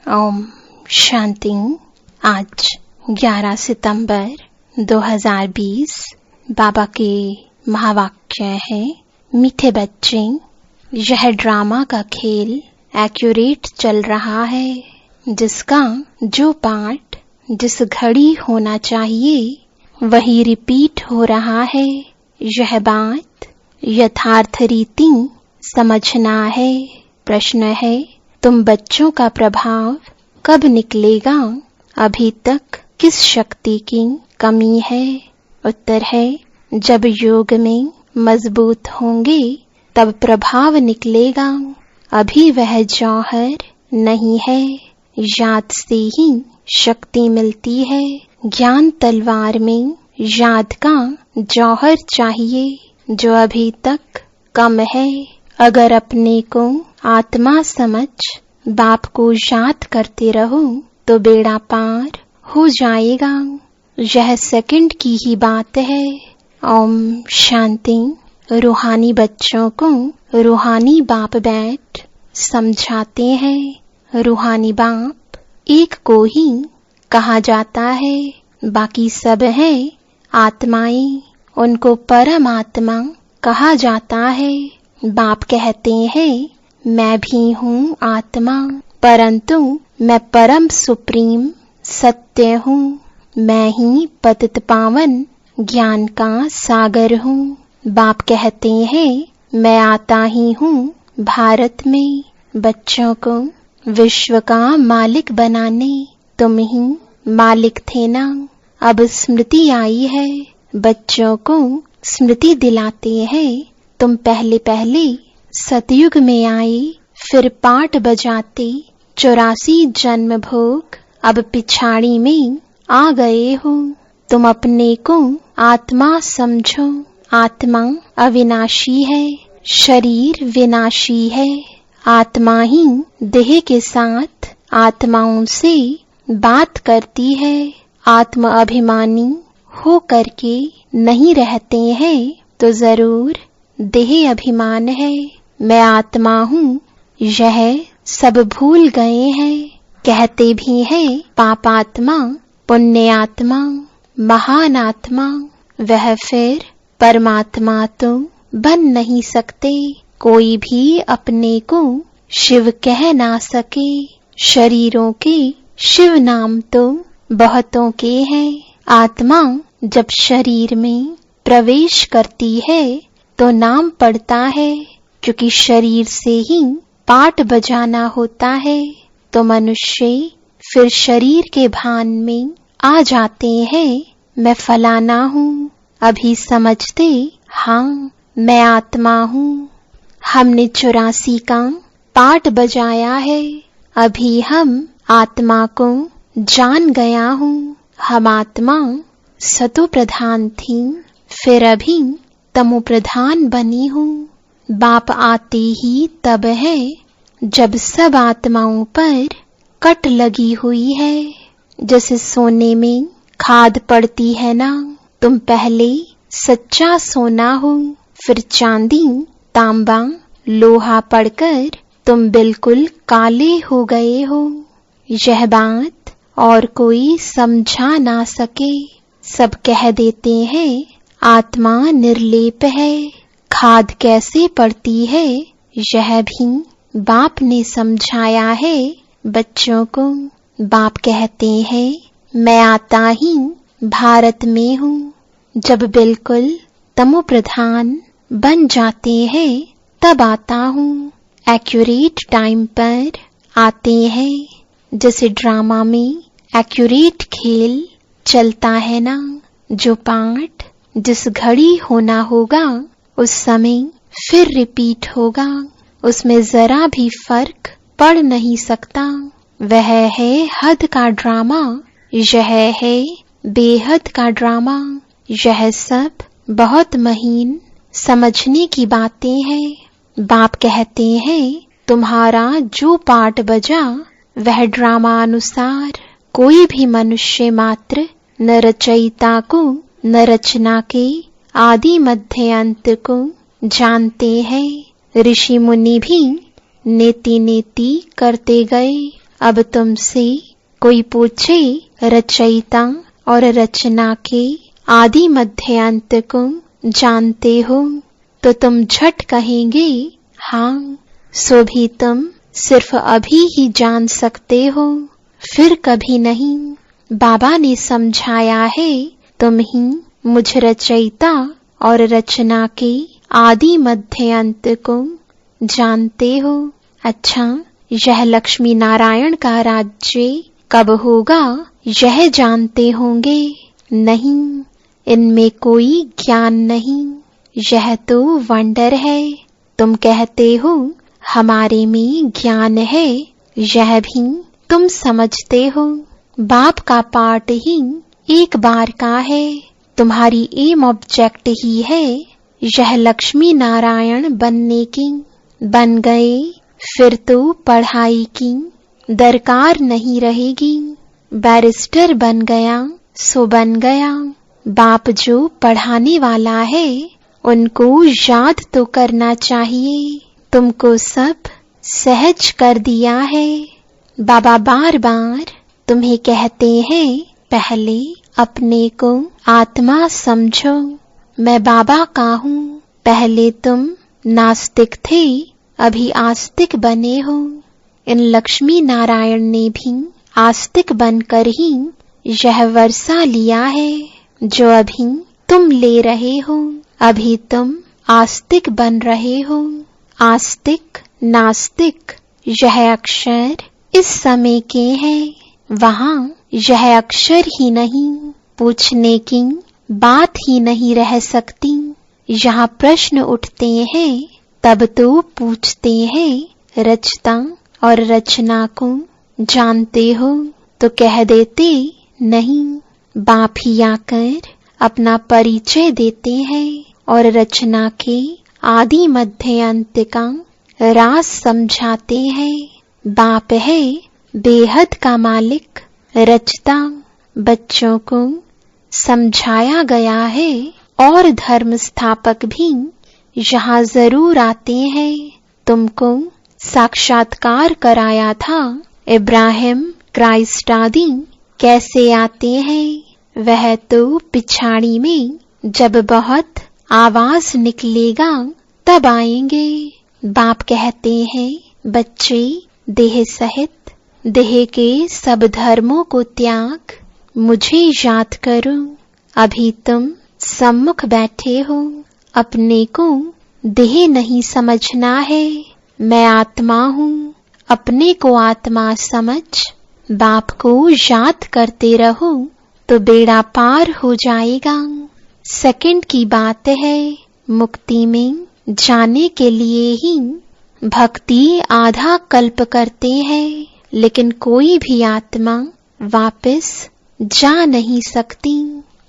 ओम शांति। आज 11 सितंबर 2020 बाबा के महावाक्य है, मीठे बच्चे, यह ड्रामा का खेल एक्यूरेट चल रहा है, जिसका जो पार्ट जिस घड़ी होना चाहिए वही रिपीट हो रहा है। यह बात यथार्थ रीति समझना है। प्रश्न है, तुम बच्चों का प्रभाव कब निकलेगा? अभी तक किस शक्ति की कमी है? उत्तर है, जब योग में मजबूत होंगे तब प्रभाव निकलेगा। अभी वह जौहर नहीं है, याद से ही शक्ति मिलती है। ज्ञान तलवार में याद का जौहर चाहिए, जो अभी तक कम है। अगर अपने को आत्मा समझ बाप को याद करते रहो तो बेड़ा पार हो जाएगा। यह सेकंड की ही बात है। ओम शांति। रूहानी बच्चों को रूहानी बाप बैठ समझाते हैं। रूहानी बाप एक को ही कहा जाता है, बाकी सब है आत्माएं, उनको परमात्मा कहा जाता है। बाप कहते हैं, मैं भी हूँ आत्मा, परंतु मैं परम सुप्रीम सत्य हूँ। मैं ही पतित पावन ज्ञान का सागर हूँ। बाप कहते हैं, मैं आता ही हूँ भारत में बच्चों को विश्व का मालिक बनाने। तुम ही मालिक थे ना, अब स्मृति आई है, बच्चों को स्मृति दिलाते हैं। तुम पहले पहले सतयुग में आए, फिर पाट बजाते 84 जन्म भोग, अब पिछाड़ी में आ गए हो। तुम अपने को आत्मा समझो। आत्मा अविनाशी है, शरीर विनाशी है। आत्मा ही देह के साथ आत्माओं से बात करती है। आत्म अभिमानी हो करके नहीं रहते हैं तो जरूर देह अभिमान है। मैं आत्मा हूँ, यह सब भूल गए हैं। कहते भी हैं पापात्मा, पुण्य आत्मा, महान आत्मा, वह फिर परमात्मा तो बन नहीं सकते। कोई भी अपने को शिव कह ना सके। शरीरों के शिव नाम तो बहुतों के हैं। आत्मा जब शरीर में प्रवेश करती है तो नाम पड़ता है, क्योंकि शरीर से ही पाट बजाना होता है। तो मनुष्य फिर शरीर के भान में आ जाते हैं, मैं फलाना हूँ। अभी समझते, हाँ मैं आत्मा हूँ। हमने 84 का पाट बजाया है, अभी हम आत्मा को जान गया हूँ। हम आत्मा सतो प्रधान थी, फिर अभी तमो प्रधान बनी हूँ। बाप आते ही तब है जब सब आत्माओं पर कट लगी हुई है। जैसे सोने में खाद पड़ती है ना, तुम पहले सच्चा सोना हो, फिर चांदी, तांबा, लोहा पड़कर तुम बिल्कुल काले हो गए हो। यह बात और कोई समझा ना सके। सब कह देते हैं आत्मा निर्लेप है। खाद कैसे पड़ती है यह भी बाप ने समझाया है बच्चों को। बाप कहते हैं, मैं आता ही भारत में हूँ। जब बिल्कुल तमो प्रधान बन जाते हैं तब आता हूँ। एक्यूरेट टाइम पर आते हैं। जैसे ड्रामा में एक्यूरेट खेल चलता है ना, जो पार्ट जिस घड़ी होना होगा उस समय फिर रिपीट होगा। उसमें जरा भी फर्क पड़ नहीं सकता। वह है हद का ड्रामा, यह है बेहद का ड्रामा। यह सब बहुत महीन समझने की बातें हैं। बाप कहते हैं, तुम्हारा जो पार्ट बजा वह ड्रामा अनुसार कोई भी मनुष्य मात्र न रचयिता को न रचना के आदि मध्य अंत को जानते हैं। ऋषि मुनि भी नेति नेति करते गए, अब तुमसे कोई पूछे रचयिता और रचना के आदि मध्य अंत को जानते हो तो तुम झट कहेंगे हाँ, सो भी तुम सिर्फ अभी ही जान सकते हो, फिर कभी नहीं। बाबा ने समझाया है, तुम ही मुझ रचयिता और रचना के आदि मध्य अंत को जानते हो। अच्छा, यह लक्ष्मी नारायण का राज्य कब होगा यह जानते होंगे? नहीं, इनमें कोई ज्ञान नहीं, यह तो वंडर है। तुम कहते हो हमारे में ज्ञान है, यह भी तुम समझते हो। बाप का पार्ट ही एक बार का है, तुम्हारी एम ऑब्जेक्ट ही है यह लक्ष्मी नारायण बनने की। बन गए फिर तो पढ़ाई की दरकार नहीं रहेगी। बैरिस्टर बन गया सो बन गया। बाप जो पढ़ाने वाला है उनको याद तो करना चाहिए। तुमको सब सहज कर दिया है। बाबा बार बार तुम्हें कहते हैं पहले अपने को आत्मा समझो। मैं बाबा का हूँ। पहले तुम नास्तिक थे, अभी आस्तिक बने हो। इन लक्ष्मी नारायण ने भी आस्तिक बनकर ही यह वर्षा लिया है जो अभी तुम ले रहे हो। अभी तुम आस्तिक बन रहे हो। आस्तिक नास्तिक यह अक्षर इस समय के हैं, वहाँ यह अक्षर ही नहीं, पूछने की बात ही नहीं रह सकती। यहाँ प्रश्न उठते हैं तब तो पूछते हैं रचता और रचना को जानते हो तो कह देते नहीं। बाप ही आकर अपना परिचय देते हैं और रचना के आदि मध्य अंत का राज समझाते हैं। बाप है बेहद का मालिक, रचता। बच्चों को समझाया गया है और धर्म स्थापक भी यहाँ जरूर आते हैं। तुमको साक्षात्कार कराया था। इब्राहिम क्राइस्ट आदि कैसे आते हैं वह तो पिछाड़ी में जब बहुत आवाज निकलेगा तब आएंगे। बाप कहते हैं बच्चे देह सहित देह के सब धर्मों को त्याग मुझे याद करो। अभी तुम सम्मुख बैठे हो, अपने को देह नहीं समझना है। मैं आत्मा हूँ, अपने को आत्मा समझ बाप को याद करते रहो तो बेड़ा पार हो जाएगा। सेकंड की बात है, मुक्ति में जाने के लिए ही भक्ति आधा कल्प करते हैं, लेकिन कोई भी आत्मा वापस जा नहीं सकती।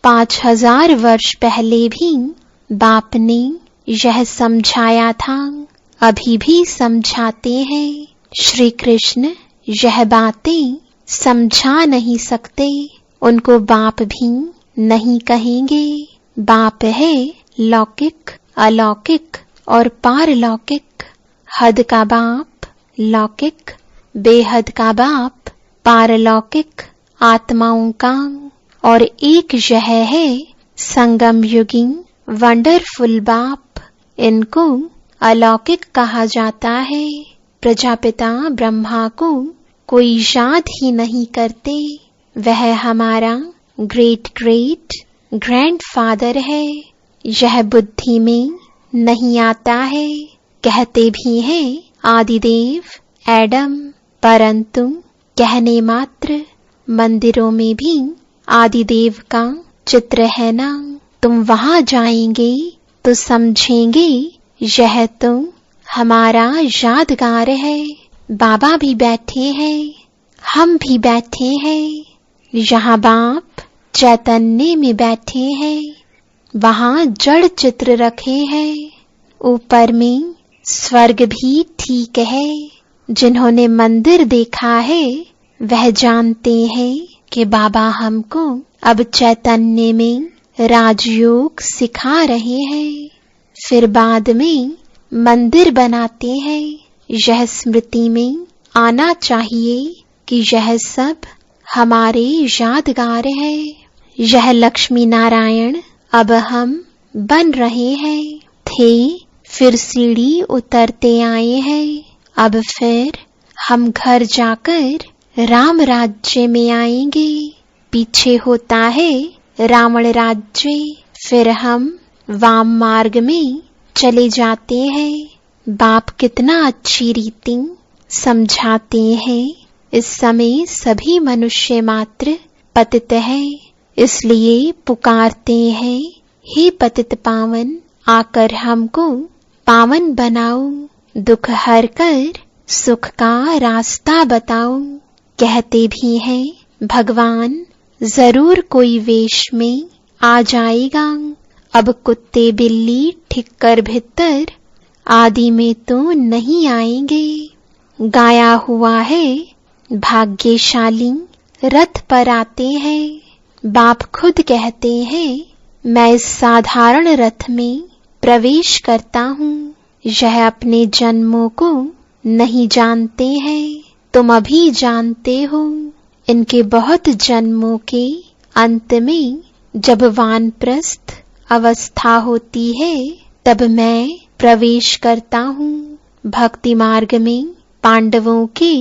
5000 वर्ष पहले भी बाप ने यह समझाया था, अभी भी समझाते हैं। श्री कृष्ण यह बातें समझा नहीं सकते, उनको बाप भी नहीं कहेंगे। बाप है लौकिक, अलौकिक और पारलौकिक। हद का बाप लौकिक, बेहद का बाप पारलौकिक आत्माओं का। और एक यह है संगम युगी वंडरफुल बाप। इनको अलौकिक कहा जाता है। प्रजापिता ब्रह्मा को कोई याद ही नहीं करते, वह हमारा ग्रेट ग्रेट ग्रैंडफादर है। यह बुद्धि में नहीं आता है। कहते भी हैं आदिदेव एडम, परंतु कहने मात्र। मंदिरों में भी आदिदेव का चित्र है ना। तुम वहां जाएंगे तो समझेंगे यह तो हमारा यादगार है। बाबा भी बैठे हैं, हम भी बैठे हैं। यहाँ बाप चैतन्य में बैठे हैं, वहाँ जड़ चित्र रखे हैं। ऊपर में स्वर्ग भी ठीक है। जिन्होंने मंदिर देखा है वह जानते हैं कि बाबा हमको अब चैतन्य में राजयोग सिखा रहे हैं। फिर बाद में मंदिर बनाते हैं। यह स्मृति में आना चाहिए कि यह सब हमारे यादगार है। यह लक्ष्मी नारायण अब हम बन रहे हैं। थे फिर सीढ़ी उतरते आए हैं। अब फिर हम घर जाकर राम राज्य में आएंगे। पीछे होता है रावण राज्य। फिर हम वाम मार्ग में चले जाते हैं। बाप कितना अच्छी रीति समझाते हैं। इस समय सभी मनुष्य मात्र पतित है, इसलिए पुकारते हैं, हे पतित पावन, आकर हमको पावन बनाओ। दुख हर कर सुख का रास्ता बताओ। कहते भी हैं भगवान जरूर कोई वेश में आ जाएगा। अब कुत्ते बिल्ली ठिक्कर भित्तर आदि में तो नहीं आएंगे। गाया हुआ है भाग्यशाली रथ पर आते हैं। बाप खुद कहते हैं मैं इस साधारण रथ में प्रवेश करता हूँ। यह अपने जन्मों को नहीं जानते हैं, तुम अभी जानते हो। इनके बहुत जन्मों के अंत में जब वानप्रस्थ अवस्था होती है तब मैं प्रवेश करता हूँ। भक्ति मार्ग में पांडवों के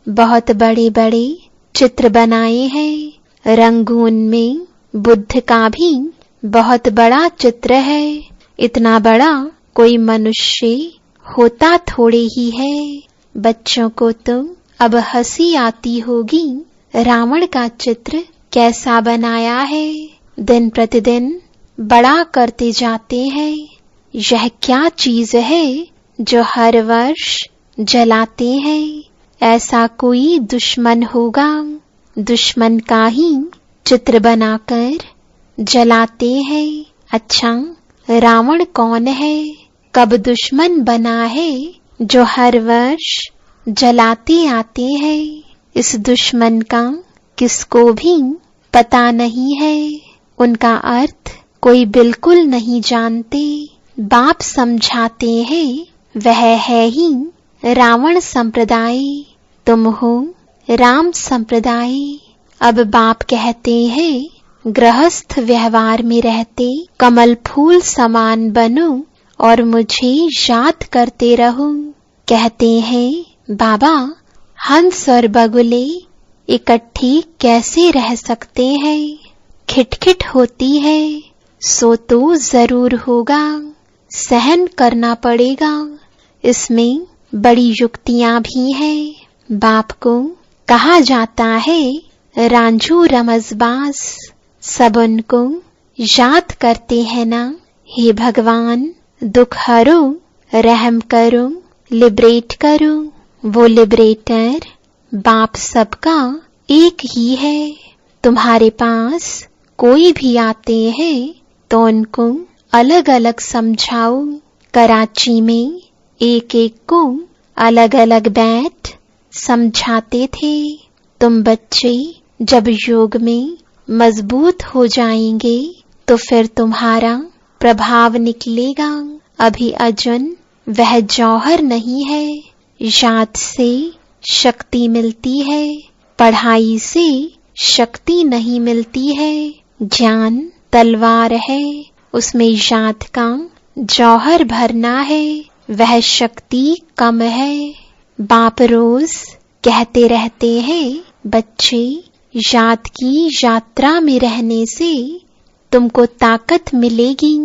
बहुत बड़े बड़े चित्र बनाए हैं। रंगून में बुद्ध का भी बहुत बड़ा चित्र है। इतना बड़ा कोई मनुष्य होता थोड़े ही है। बच्चों को तो अब हंसी आती होगी, रावण का चित्र कैसा बनाया है। दिन प्रतिदिन बड़ा करते जाते हैं। यह क्या चीज है जो हर वर्ष जलाते हैं। ऐसा कोई दुश्मन होगा, दुश्मन का ही चित्र बनाकर जलाते हैं। अच्छा, रावण कौन है, कब दुश्मन बना है जो हर वर्ष जलाते आते हैं। इस दुश्मन का किसको भी पता नहीं है। उनका अर्थ कोई बिल्कुल नहीं जानते। बाप समझाते हैं वह है ही रावण संप्रदाय, तुम हो राम संप्रदाय। अब बाप कहते हैं गृहस्थ व्यवहार में रहते कमल फूल समान बनो और मुझे याद करते रहो। कहते हैं बाबा हंस और बगुले इकट्ठे कैसे रह सकते हैं। खिटखिट होती है सो तो जरूर होगा, सहन करना पड़ेगा। इसमें बड़ी युक्तियां भी हैं। बाप को कहा जाता है रांझू रमजबाज। सब उनको याद करते हैं ना, हे भगवान दुख हरो, रहम करो, लिबरेट करो। वो लिबरेटर बाप सबका एक ही है। तुम्हारे पास कोई भी आते हैं तो उनको अलग अलग समझाओ। कराची में एक एक को अलग अलग बैठ समझाते थे। तुम बच्चे जब योग में मजबूत हो जाएंगे तो फिर तुम्हारा प्रभाव निकलेगा। अभी अजन वह जौहर नहीं है। याद से शक्ति मिलती है, पढ़ाई से शक्ति नहीं मिलती है। ज्ञान तलवार है, उसमें याद का जौहर भरना है, वह शक्ति कम है। बाप रोज कहते रहते हैं बच्चे याद की यात्रा में रहने से तुमको ताकत मिलेगी।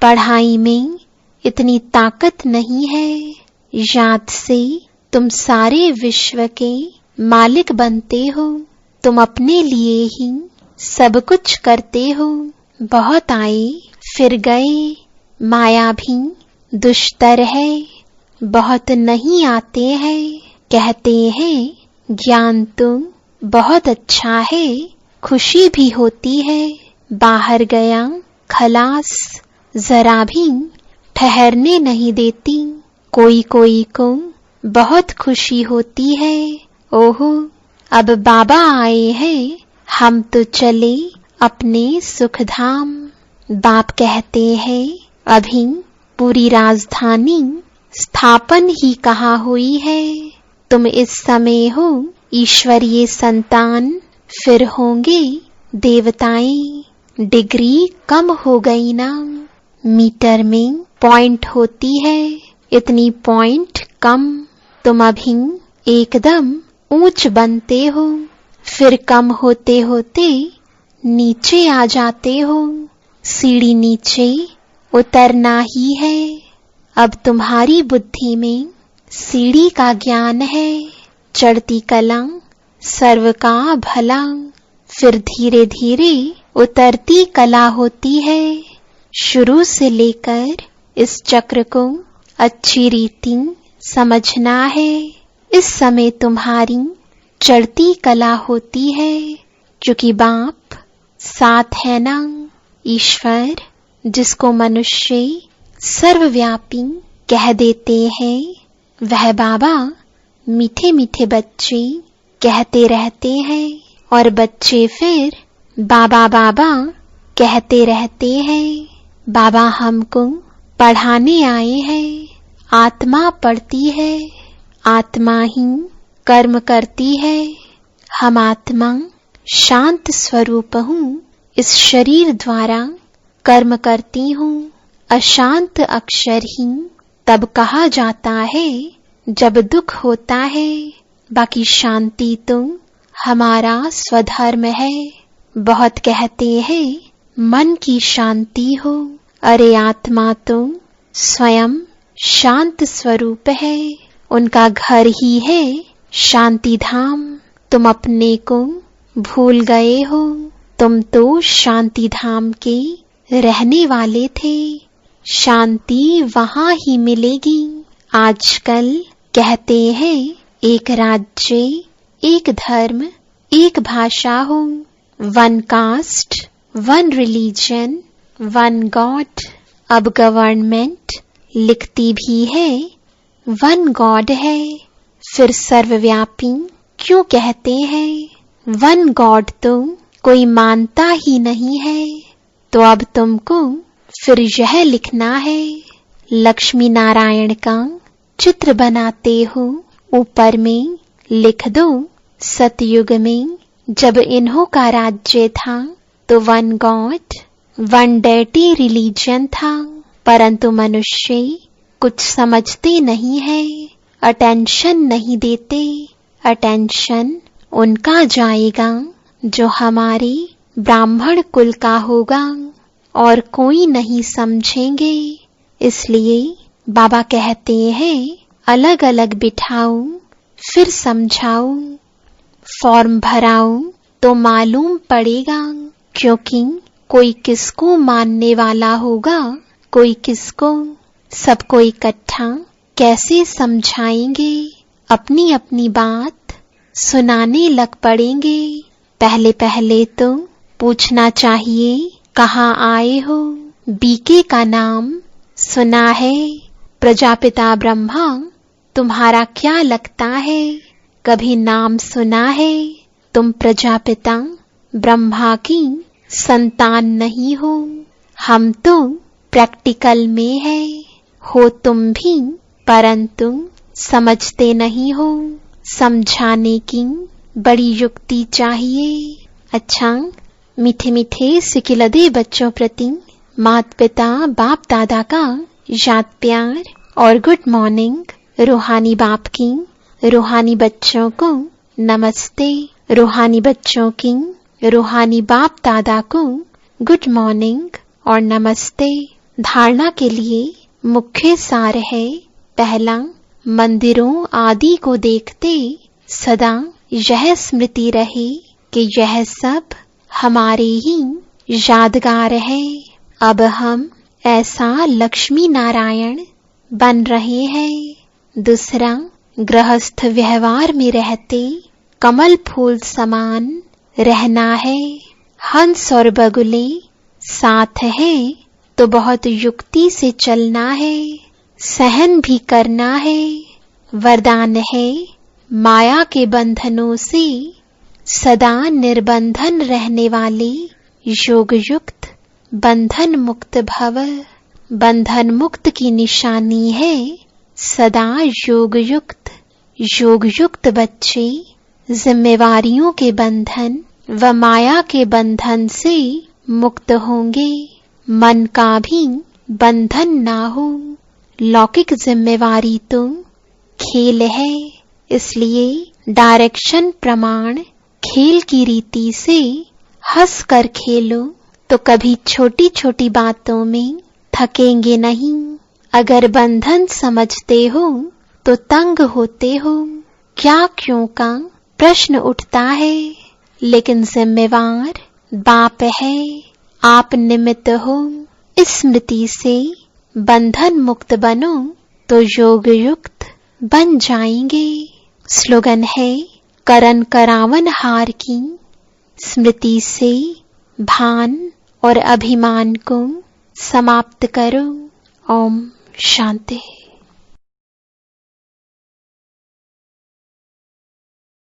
पढ़ाई में इतनी ताकत नहीं है। याद से तुम सारे विश्व के मालिक बनते हो। तुम अपने लिए ही सब कुछ करते हो। बहुत आए फिर गए, माया भी दुष्तर है, बहुत नहीं आते हैं। कहते हैं ज्ञान तो बहुत अच्छा है, खुशी भी होती है। बाहर गया खलास जरा भी ठहरने नहीं देती। कोई कोई को बहुत खुशी होती है। ओहो अब बाबा आए हैं, हम तो चले अपने सुखधाम। बाप कहते हैं अभी पूरी राजधानी स्थापन ही कहाँ हुई है। तुम इस समय हो ईश्वरीय संतान, फिर होंगे देवताएं। डिग्री कम हो गई ना, मीटर में पॉइंट होती है, इतनी पॉइंट कम। तुम अभी एकदम ऊंच बनते हो, फिर कम होते होते नीचे आ जाते हो। सीढ़ी नीचे उतरना ही है। अब तुम्हारी बुद्धि में सीढ़ी का ज्ञान है। चढ़ती कला सर्व का भला, फिर धीरे धीरे उतरती कला होती है। शुरू से लेकर इस चक्र को अच्छी रीति समझना है। इस समय तुम्हारी चढ़ती कला होती है, क्योंकि बाप साथ है ना। ईश्वर, जिसको मनुष्य सर्वव्यापी कह देते हैं, वह बाबा मीठे मीठे बच्चे कहते रहते हैं, और बच्चे फिर बाबा बाबा कहते रहते हैं। बाबा हमको पढ़ाने आए हैं। आत्मा पढ़ती है, आत्मा ही कर्म करती है। हम आत्मा शांत स्वरूप हूँ, इस शरीर द्वारा कर्म करती हूँ। अशांत अक्षर ही तब कहा जाता है जब दुख होता है। बाकी शांति तो हमारा स्वधर्म है। बहुत कहते हैं मन की शांति हो, अरे आत्मा तो स्वयं शांत स्वरूप है। उनका घर ही है शांति धाम। तुम अपने को भूल गए हो, तुम तो शांति धाम के रहने वाले थे। शांति वहां ही मिलेगी। आजकल कहते हैं एक राज्य, एक धर्म, एक भाषा हो, one cast, one religion, one God. अब गवर्नमेंट लिखती भी है वन गॉड है, फिर सर्वव्यापी क्यों कहते हैं? वन गॉड तो कोई मानता ही नहीं है। तो अब तुमको फिर यह लिखना है। लक्ष्मी नारायण का चित्र बनाते हो, ऊपर में लिख दो सतयुग में जब इन्हों का राज्य था तो one God, one deity religion था। परंतु मनुष्य कुछ समझते नहीं है, अटेंशन नहीं देते। अटेंशन उनका जाएगा जो हमारे ब्राह्मण कुल का होगा, और कोई नहीं समझेंगे। इसलिए बाबा कहते हैं अलग अलग बिठाओ, फिर समझाओ। फॉर्म भराओ तो मालूम पड़ेगा, क्योंकि कोई किसको मानने वाला होगा, कोई किसको। सबको इकट्ठा कैसे समझाएंगे? अपनी अपनी बात सुनाने लग पड़ेंगे। पहले पहले तो पूछना चाहिए कहाँ आए हो? बीके का नाम सुना है। प्रजापिता ब्रह्मा तुम्हारा क्या लगता है? कभी नाम सुना है? तुम प्रजापिता ब्रह्मा की संतान नहीं हो। हम तो प्रैक्टिकल में है, हो तुम भी, परंतु समझते नहीं हो। समझाने की बड़ी युक्ति चाहिए। अच्छा, मीठे मीठे सिकिलदे बच्चों प्रति माता पिता बाप दादा का याद प्यार और गुड मॉर्निंग। रूहानी बाप की रूहानी बच्चों को नमस्ते। रूहानी बच्चों की रूहानी बाप दादा को गुड मॉर्निंग और नमस्ते। धारणा के लिए मुख्य सार है। पहला, मंदिरों आदि को देखते सदा यह स्मृति रहे कि यह सब हमारे ही यादगार है। अब हम ऐसा लक्ष्मी नारायण बन रहे हैं। दूसरा, गृहस्थ व्यवहार में रहते कमल फूल समान रहना है। हंस और बगुले साथ हैं तो बहुत युक्ति से चलना है, सहन भी करना है। वरदान है माया के बंधनों से सदा निर्बंधन रहने वाले योग युक्त बंधन मुक्त भव। बंधन मुक्त की निशानी है सदा योग युक्त। योग युक्त बच्चे जिम्मेवारियों के बंधन व माया के बंधन से मुक्त होंगे। मन का भी बंधन ना हो। लौकिक जिम्मेवारी तो खेल है, इसलिए डायरेक्शन प्रमाण खेल की रीति से हंस कर खेलो तो कभी छोटी छोटी बातों में थकेंगे नहीं। अगर बंधन समझते हो तो तंग होते हो, क्या क्यों का प्रश्न उठता है। लेकिन जिम्मेवार बाप है, आप निमित्त हो। इस स्मृति से बंधन मुक्त बनो तो योग युक्त बन जाएंगे। स्लोगन है, करन करावन हार की स्मृति से भान और अभिमान को समाप्त करो। ओम शांति।